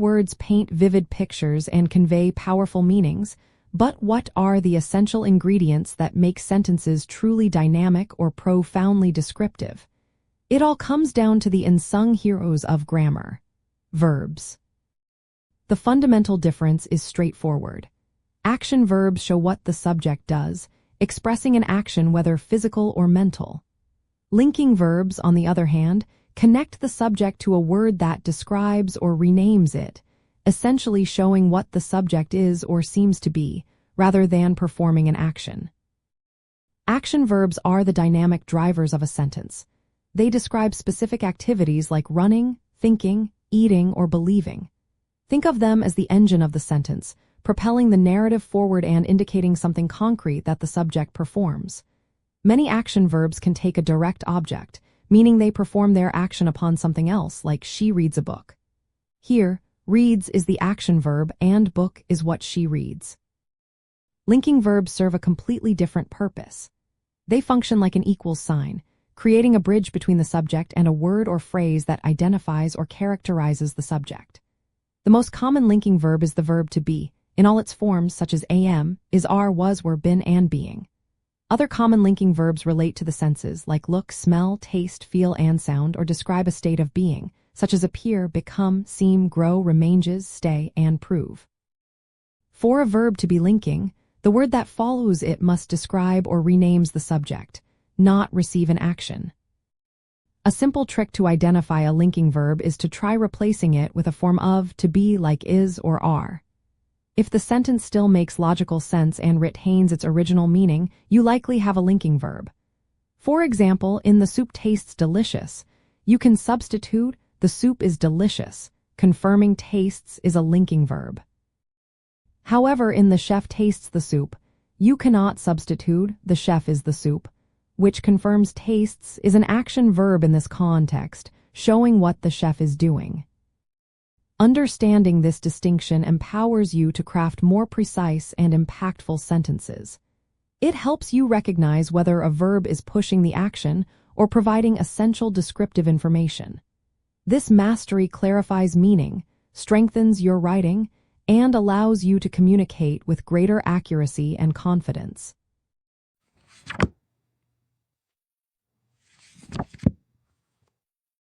words paint vivid pictures and convey powerful meanings, but what are the essential ingredients that make sentences truly dynamic or profoundly descriptive? It all comes down to the unsung heroes of grammar: verbs. The fundamental difference is straightforward. Action verbs show what the subject does, expressing an action whether physical or mental. Linking verbs, on the other hand, connect the subject to a word that describes or renames it, essentially showing what the subject is or seems to be, rather than performing an action. Action verbs are the dynamic drivers of a sentence. They describe specific activities like running, thinking, eating, or believing. Think of them as the engine of the sentence, propelling the narrative forward and indicating something concrete that the subject performs. Many action verbs can take a direct object, meaning they perform their action upon something else, like she reads a book. Here, reads is the action verb and book is what she reads. Linking verbs serve a completely different purpose. They function like an equals sign, creating a bridge between the subject and a word or phrase that identifies or characterizes the subject. The most common linking verb is the verb to be, in all its forms such as am, is, are, was, were, been, and being. Other common linking verbs relate to the senses, like look, smell, taste, feel, and sound, or describe a state of being, such as appear, become, seem, grow, remains, stay, and prove. For a verb to be linking, the word that follows it must describe or renames the subject, not receive an action. A simple trick to identify a linking verb is to try replacing it with a form of, to be, like is or are. If the sentence still makes logical sense and retains its original meaning, you likely have a linking verb. For example, in the soup tastes delicious, you can substitute the soup is delicious, confirming tastes is a linking verb. However, in the chef tastes the soup, you cannot substitute the chef is the soup, which confirms tastes is an action verb in this context, showing what the chef is doing. Understanding this distinction empowers you to craft more precise and impactful sentences. It helps you recognize whether a verb is pushing the action or providing essential descriptive information. This mastery clarifies meaning, strengthens your writing, and allows you to communicate with greater accuracy and confidence.